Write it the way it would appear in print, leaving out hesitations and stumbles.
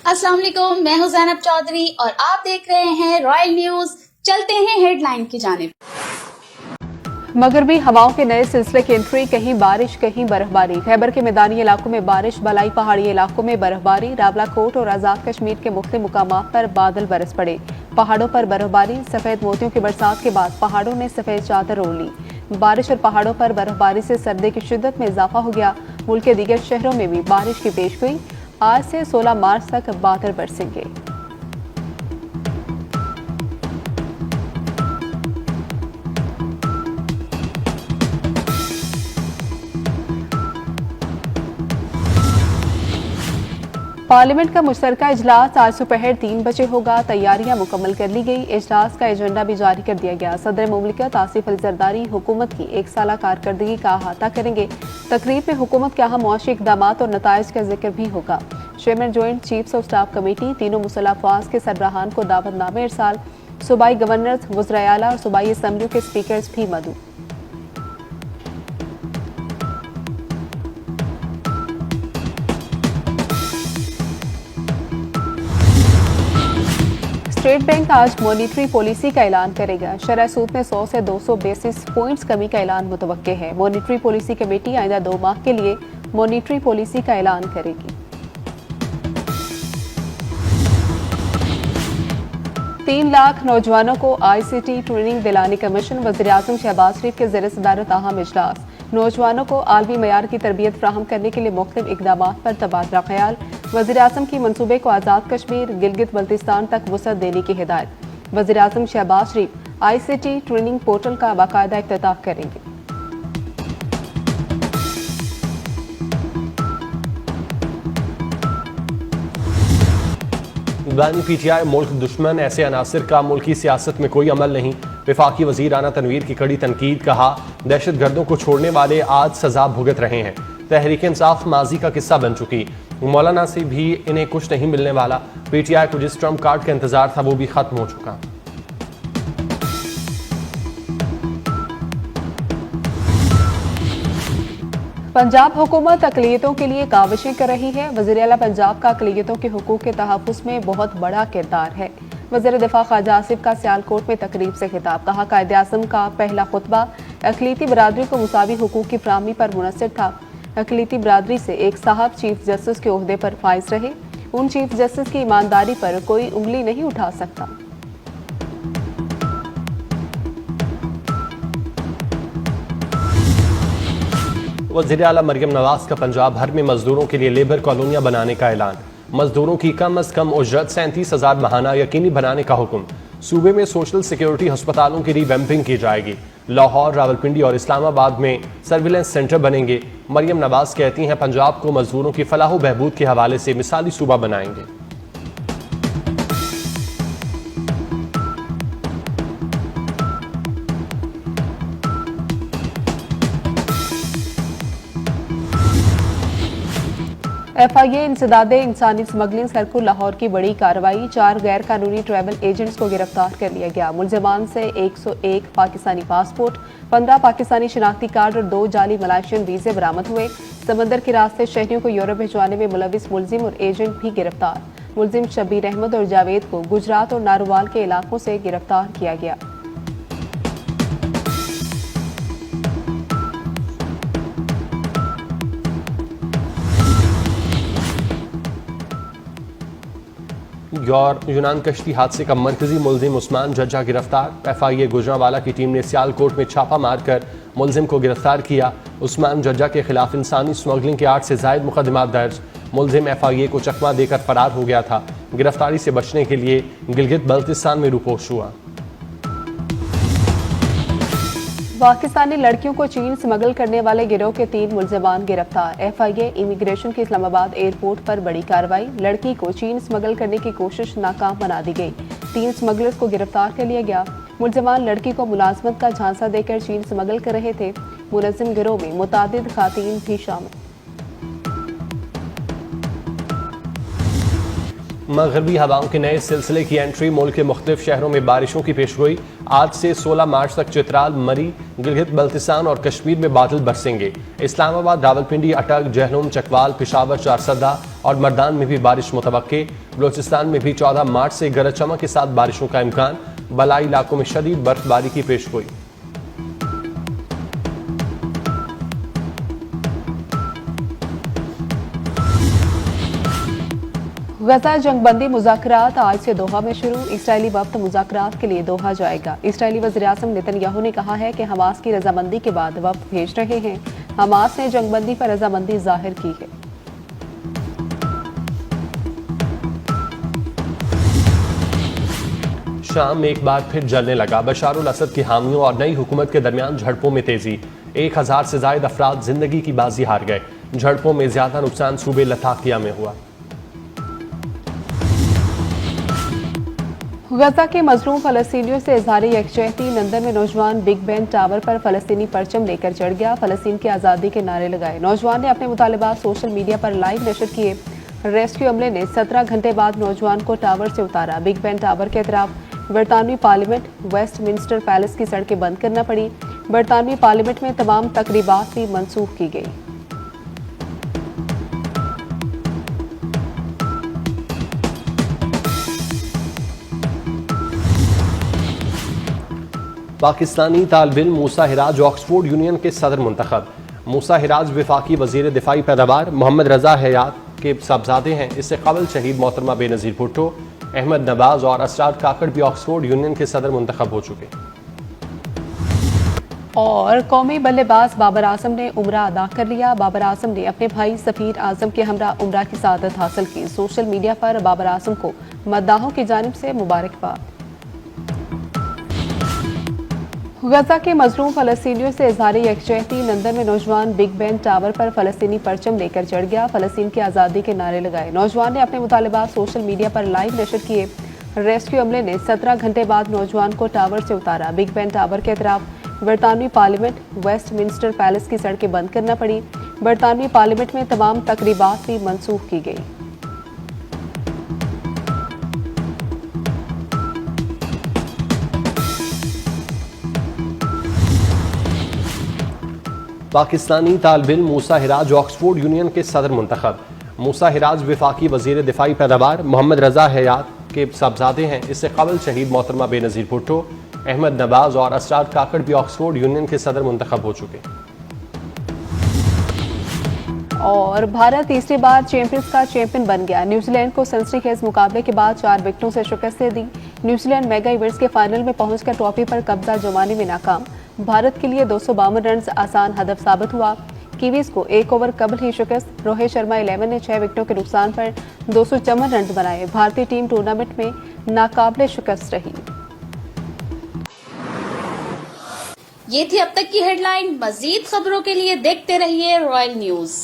अस्सलाम वालेकुम, मैं हूं ज़ैनब चौधरी और आप देख रहे हैं रॉयल न्यूज। चलते हैं हेडलाइन की जानिब। मगरबी हवाओं के नए सिलसिले की एंट्री, कहीं बारिश कहीं बर्फबारी। खैबर के मैदानी इलाकों में बारिश, बलाई पहाड़ी इलाकों में बर्फबारी। रावलाकोट और आजाद कश्मीर के मुख्तलिफ मुकामात पर बादल बरस पड़े। पहाड़ों पर बर्फबारी, सफेद मोतियों की बरसात के बाद पहाड़ों ने सफेद चादर ओढ़ ली। बारिश और पहाड़ों पर बर्फबारी से सर्दी की शिद्दत में इजाफा हो गया। मुल्क के दीगर शहरों में भी बारिश की पेशगोई। आज से 16 मार्च तक बादल बरसेंगे। पार्लियामेंट का मुश्तरका इजलास आज दोपहर 3 बजे होगा। तैयारियां मुकम्मल कर ली गई। इजलास का एजेंडा भी जारी कर दिया गया। सदर मुमलिकत आसिफ अली जरदारी हुकूमत की एक साला कारकर्दगी का अहाता करेंगे। तकरीब में हुकूमत के अहम मुआशी इक़दामात और नताइज का जिक्र भी होगा। Chairman joint chiefs of staff committee, तीनों मुसल्लह अफवाज के सरबराहान को दावतनामे इरसाल। सूबाई गवर्नर्स, वज़राए आला और सूबाई असम्बलियों के स्पीकर्स भी मदऊ। स्टेट बैंक आज मॉनिटरी पॉलिसी का ऐलान करेगा। शरह सूद में 100 से 200 बेसिस पॉइंट्स कमी का ऐलान मुतवक्के है। मॉनिटरी पॉलिसी कमेटी आइंदा 2 माह के लिए मॉनिटरी पॉलिसी का ऐलान करेगी। 3 लाख नौजवानों को ICT ट्रेनिंग दिलाने का मिशन, वज़ीर-ए-आज़म शहबाज शरीफ के ज़ेर सदारत अहम इजलास। नौजवानों को आलमी मयार की तरबियत फ्राहम करने के लिए मुख्तलिफ इक़दामात पर तबादला ख्याल। वज़ीर-ए-आज़म की मंसूबे को आज़ाद कश्मीर, गिलगित बल्तिस्तान तक वसअत देने की हिदायत। वज़ीर-ए-आज़म शहबाज शरीफ ICT ट्रेनिंग पोर्टल का बाकायदा इफ्तिताह करेंगे। बानी PTI मुल्क दुश्मन, ऐसे अनासर का मुल्की सियासत में कोई अमल नहीं। वफाकी वजीर राना तनवीर की कड़ी तनकीद, कहा दहशत गर्दों को छोड़ने वाले आज सजा भुगत रहे हैं। तहरीक इंसाफ माजी का किस्सा बन चुकी। मौलाना से भी इन्हें कुछ नहीं मिलने वाला। PTI को जिस ट्रम्प कार्ड का इंतजार था वो भी खत्म हो चुका। पंजाब हुकूमत अक़लियतों के लिए काविशें कर रही है। वज़ीर आला पंजाब का अक़लियतों के हुकूक के तहफ़्फ़ुज़ में बहुत बड़ा किरदार है। वज़ीर दिफ़ा ख्वाजा आसिफ का सियालकोट में तकरीब से खिताब, कहा कायद-ए-आज़म का पहला खुतबा अक़लियती बरादरी को मुसावी हुकूक की फ़राहमी पर मुनहसर था। अक़लियती बरादरी से एक साहब चीफ जस्टिस के ओहदे पर फाइज रहे। उन चीफ जस्टिस की ईमानदारी पर कोई उंगली नहीं उठा सकता। वज़ीर आला मरियम नवाज का पंजाब भर में मजदूरों के लिए लेबर कॉलोनियां बनाने का ऐलान। मजदूरों की कम अज कम उजरत 37,000 माहाना यकीनी बनाने का हुक्म। सूबे में सोशल सिक्योरिटी अस्पतालों की रिवैम्पिंग की जाएगी। लाहौर, रावलपिंडी और इस्लामाबाद में सर्विलेंस सेंटर बनेंगे। मरियम नवाज कहती हैं पंजाब को मजदूरों की फलाह बहबूद के हवाले से मिसाली सूबा बनाएंगे। FIA इंसदादे इंसानी स्मगलिंग सर्कुल लाहौर की बड़ी कार्रवाई। 4 गैर कानूनी ट्रैवल एजेंट्स को गिरफ्तार कर लिया गया। मुलजमान से 101 पाकिस्तानी पासपोर्ट, 15 पाकिस्तानी शिनाख्ती कार्ड और 2 जाली मलाइशियन वीजे बरामद हुए। समंदर के रास्ते शहरियों को यूरोप भिजवाने में मुलविस मुलजिम और एजेंट भी गिरफ्तार। मुलजिम शब्बीर अहमद और जावेद को गुजरात और नारोवाल के इलाकों से गिरफ्तार किया गया। यूनान कश्ती हादसे का मरकजी मुलजिम उस्मान जज्जा गिरफ्तार। FIA गुजरांवाला की टीम ने सियालकोट में छापा मारकर मुलजिम को गिरफ्तार किया। उस्मान जज्जा के खिलाफ इंसानी स्मगलिंग के 8 से जायद मुकदमात दर्ज। मुलजिम FIA को चकमा देकर फरार हो गया था। गिरफ्तारी से बचने के लिए गिलगित बल्तिस्तान में रुपोश हुआ। पाकिस्तानी लड़कियों को चीन स्मगल करने वाले गिरोह के 3 मुलजमान गिरफ्तार। FIA इमिग्रेशन की इस्लामाबाद एयरपोर्ट पर बड़ी कार्रवाई। लड़की को चीन स्मगल करने की कोशिश नाकाम बना दी गई। 3 स्मगलर्स को गिरफ्तार कर लिया गया। मुलजमान लड़की को मुलाजमत का झांसा देकर चीन स्मगल कर रहे थे। मुनज़्ज़िम गिरोह में मुतादिद खातीन भी शामिल। मगरबी हवाओं के नए सिलसिले की एंट्री, मुल्क के मुख्तलिफ शहरों में बारिशों की पेशगोई। आज से 16 मार्च तक चित्राल, मरी, गिलगित बल्तिस्तान और कश्मीर में बादल बरसेंगे। इस्लामाबाद, रावलपिंडी, अटक, जहलुम, चकवाल, पिशावर, चारसदा और मर्दान में भी बारिश मुतवक्के। बलोचिस्तान में भी 14 मार्च से गरज चमक के साथ बारिशों का इम्कान। बलाई इलाकों में शदीद बर्फबारी की पेशगोई। गजा जंगबंदी मुज़ाकरात आज से दोहा में शुरू। इसराइली वफ्द मुज़ाकरात के लिए दोहा जाएगा। इसराइली वज़ीर-ए-आज़म नेतन्याहू ने कहा है कि हमास की रजामंदी के बाद वफ्द भेज रहे हैं। हमास ने जंगबंदी पर रजामंदी जाहिर की है। शाम एक बार फिर जलने लगा। बशारुल असद के हामियों और नई हुकूमत के दरमियान झड़पों में तेजी। 1000 से जायद अफराद जिंदगी की बाजी हार गए। झड़पों में ज्यादा नुकसान सूबे लताकिया में हुआ। गजा के मजलूम फलस्तीनियों से इजहार यकजहती। लंदन में नौजवान बिग बैन टावर पर फलस्तीनी परचम लेकर चढ़ गया। फलस्तीन की आज़ादी के नारे लगाए। नौजवान ने अपने मुतालिबात सोशल मीडिया पर लाइव नशर किए। रेस्क्यू अमले ने 17 घंटे बाद नौजवान को टावर से उतारा। बिग बैन टावर के अतराफ बरतानवी पार्लियामेंट, वेस्टमिंस्टर पैलेस की सड़कें बंद करना पड़ी। बरतानवी पार्लियामेंट में तमाम तकरीबात भी मनसूख की गई। पाकिस्तानी तालिब-इल्म मूसा हिराज ऑक्सफोर्ड यूनियन के सदर मुंतखब। मूसा हिराज वफाकी वजीर दिफाई पैदावार मोहम्मद रजा हयात के साहबजादे हैं। इससे कबल शहीद मोहतरमा बेनज़ीर भुट्टो, अहमद नवाज और असरार काकड़ भी ऑक्सफोर्ड यूनियन के सदर मुंतखब हो चुके। और कौमी बल्लेबाज बाबर आजम ने उम्रा अदा कर लिया। बाबर आजम ने अपने भाई सफीर आजम के हमरा उम्रा की सआदत हासिल की। सोशल मीडिया पर बाबर आजम को मद्दाहों की जानिब से मुबारकबाद। गजा के मजलूम फलस्तीनियों से इजहार यकजहती। लंदन में नौजवान बिग बैन टावर पर फलस्तीनी परचम लेकर चढ़ गया। फलस्तीन की आज़ादी के नारे लगाए। नौजवान ने अपने मुतालिबात सोशल मीडिया पर लाइव नशर किए। रेस्क्यू अमले ने 17 घंटे बाद नौजवान को टावर से उतारा। बिग बैन टावर के अतराफ बरतानवी पार्लियामेंट, वेस्टमिंस्टर पैलेस की सड़कें बंद करना पड़ी। बरतानवी पार्लियामेंट में तमाम तकरीबात भी मनसूख की गई। पाकिस्तानी तालिब-इल्म मूसा हिराज ऑक्सफोर्ड यूनियन के सदर मुंतखब। मूसा हिराज वफाकी वजीर दिफाई पैदावार मोहम्मद रजा हयात के साहबजादे हैं। इससे कबल शहीद मोहतरमा बेनज़ीर भुट्टो, अहमद नवाज और असरार काकड़ भी ऑक्सफोर्ड यूनियन के सदर मुंतखब हो चुके। और भारत तीसरी बार चैंपियंस का चैंपियन बन गया। न्यूजीलैंड को सनसनीखेज मुकाबले के बाद 4 विकेटों से शिकस्त दे दी। न्यूजीलैंड मेगा इवेंट्स के फाइनल में पहुंचकर ट्रॉफी पर कब्जा जमाने में नाकाम। भारत के लिए 252 रन आसान हदफ साबित हुआ। कीवीज को 1 ओवर कबल ही शिकस्त। रोहित शर्मा 11 ने 6 विकेटों के नुकसान पर 254 रन बनाए। भारतीय टीम टूर्नामेंट में नाकाबिले शिकस्त रही। ये थी अब तक की हेडलाइन। मजीद खबरों के लिए देखते रहिए रॉयल न्यूज।